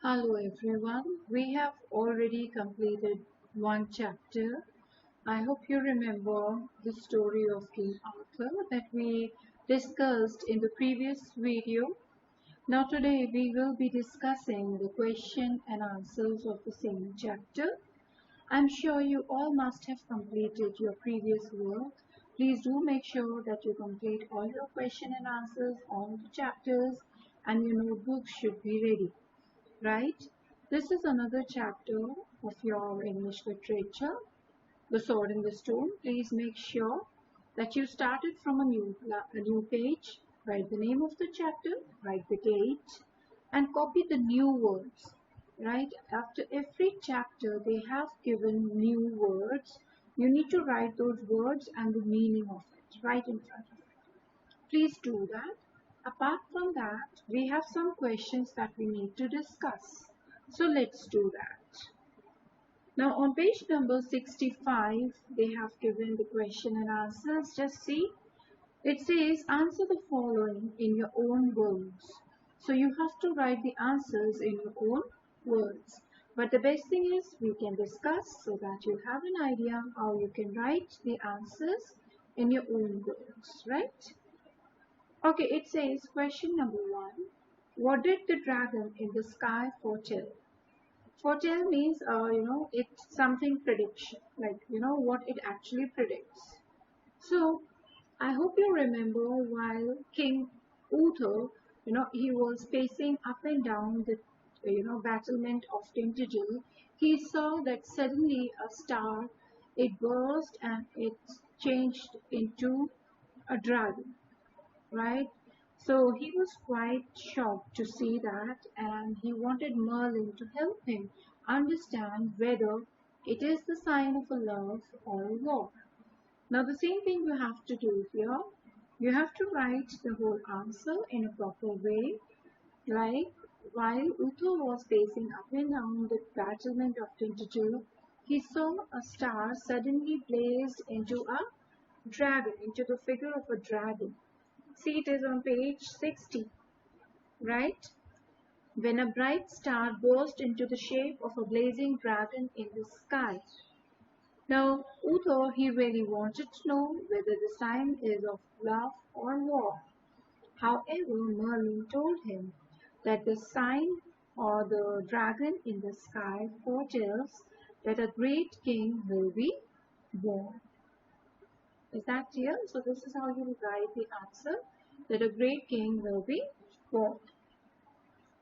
Hello everyone. We have already completed one chapter. I hope you remember the story of King Arthur that we discussed in the previous video. Now today we will be discussing the question and answers of the same chapter. I'm sure you all must have completed your previous work. Please do make sure that you complete all your question and answers on the chapters, and your notebook should be ready. Right? This is another chapter of your English literature, The Sword in the Stone. Please make sure that you started from a new page, write the name of the chapter, write the date, and copy the new words. Right? After every chapter, they have given new words. You need to write those words and the meaning of it right in front of you. Please do that. Apart from that, we have some questions that we need to discuss. So let's do that. Now on page number 65, they have given the question and answers. Just see. It says answer the following in your own words. So you have to write the answers in your own words. But the best thing is we can discuss so that you have an idea how you can write the answers in your own words, right? Okay, it says question number 1. What did the dragon in the sky foretell? Foretell means, it's something prediction, like, what it actually predicts. So, I hope you remember while King Uther, he was pacing up and down the, battlement of Tintagel, he saw that suddenly a star, it burst and it changed into a dragon, right? So he was quite shocked to see that, and he wanted Merlin to help him understand whether it is the sign of a love or a war. Now the same thing you have to do here. You have to write the whole answer in a proper way, like while Uther was pacing up and down the battlement of Tintagel, he saw a star suddenly blazed into a dragon, into the figure of a dragon. See, it is on page 60, right? When a bright star burst into the shape of a blazing dragon in the sky. Now, Uther, he really wanted to know whether the sign is of love or war. However, Merlin told him that the sign or the dragon in the sky foretells that a great king will be born. Is that clear? So this is how you will write the answer, that a great king will be born.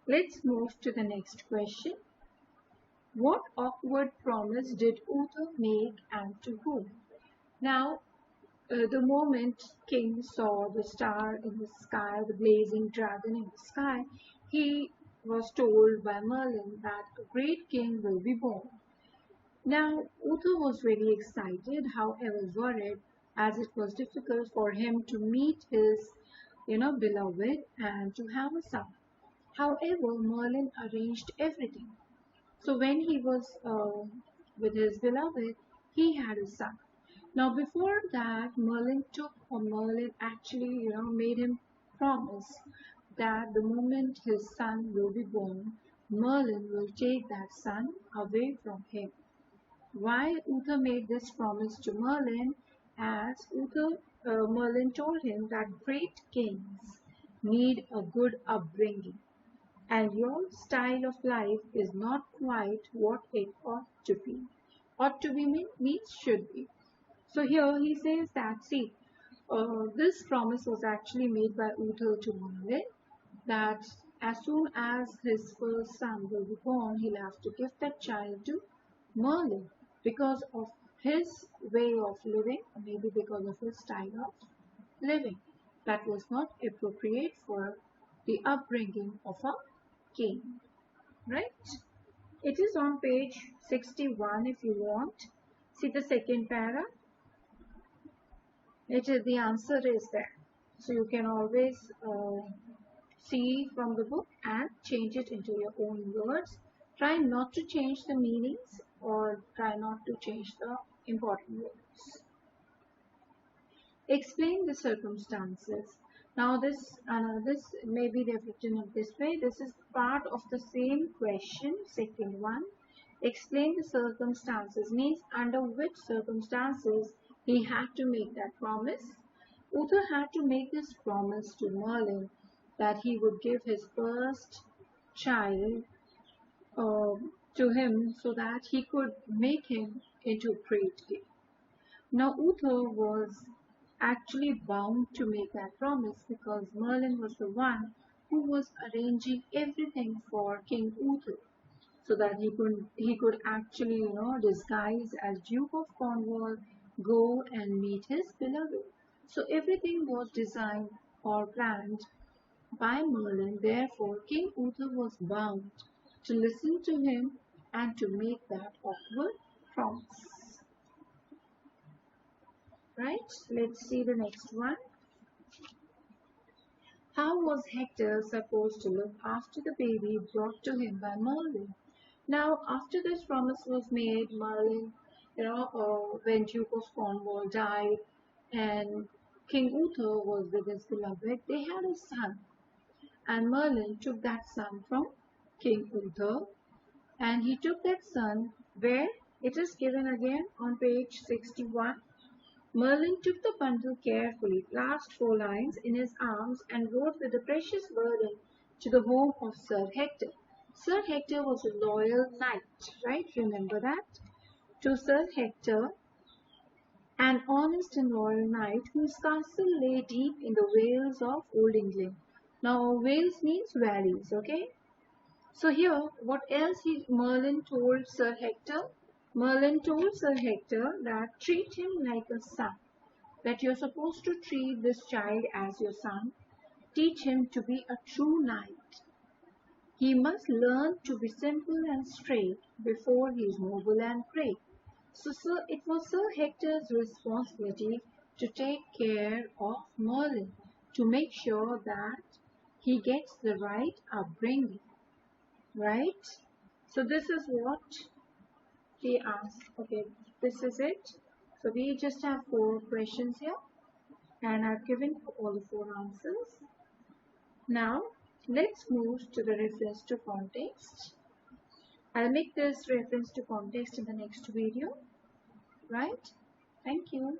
Let's move to the next question. What awkward promise did Uther make and to whom? Now, the moment King saw the star in the sky, the blazing dragon in the sky, he was told by Merlin that a great king will be born. Now, Uther was very excited, however worried, as it was difficult for him to meet his, beloved and to have a son. However, Merlin arranged everything. So when he was with his beloved, he had a son. Now before that, Merlin actually, made him promise that the moment his son will be born, Merlin will take that son away from him. Why Uther made this promise to Merlin? As Merlin told him that great kings need a good upbringing, and your style of life is not quite what it ought to be. Ought to be means should be. So here he says that, see, this promise was actually made by Uther to Merlin, that as soon as his first son will be born, he'll have to give that child to Merlin because of his way of living, or maybe because of his style of living. That was not appropriate for the upbringing of a king, right? It is on page 61 if you want. See the second para. The answer is there. So you can always see from the book and change it into your own words. Try not to change the meanings or try not to change the important words. Explain the circumstances. Now this maybe they've written it this way. This is part of the same question, second one. Explain the circumstances means under which circumstances he had to make that promise. Uther had to make this promise to Merlin that he would give his first child to him so that he could make him into a great king. Now Uther was actually bound to make that promise because Merlin was the one who was arranging everything for King Uther so that he could actually disguise as Duke of Cornwall, go and meet his beloved. So everything was designed or planned by Merlin. Therefore, King Uther was bound to listen to him and to make that awkward promise. Right? Let's see the next one. How was Hector supposed to look after the baby brought to him by Merlin? Now, after this promise was made, Merlin, when Duke of Cornwall died and King Uther was with his beloved, they had a son. And Merlin took that son from King Uther, and he took that son where it is given again on page 61. Merlin took the bundle carefully, last 4 lines, in his arms and rode with the precious burden to the home of Sir Hector. Sir Hector was a loyal knight, right? Remember that? To Sir Hector, an honest and loyal knight whose castle lay deep in the vales of Old England. Now, Wales means valleys, okay? So here, what else Merlin told Sir Hector? Merlin told Sir Hector that treat him like a son, that you're supposed to treat this child as your son. Teach him to be a true knight. He must learn to be simple and straight before he is noble and great. So it was Sir Hector's responsibility to take care of Merlin, to make sure that he gets the right upbringing, right? So this is what he asked. Okay, this is it. So we just have 4 questions here and I've given all the 4 answers. Now let's move to the reference to context. I'll make this reference to context in the next video, right? Thank you.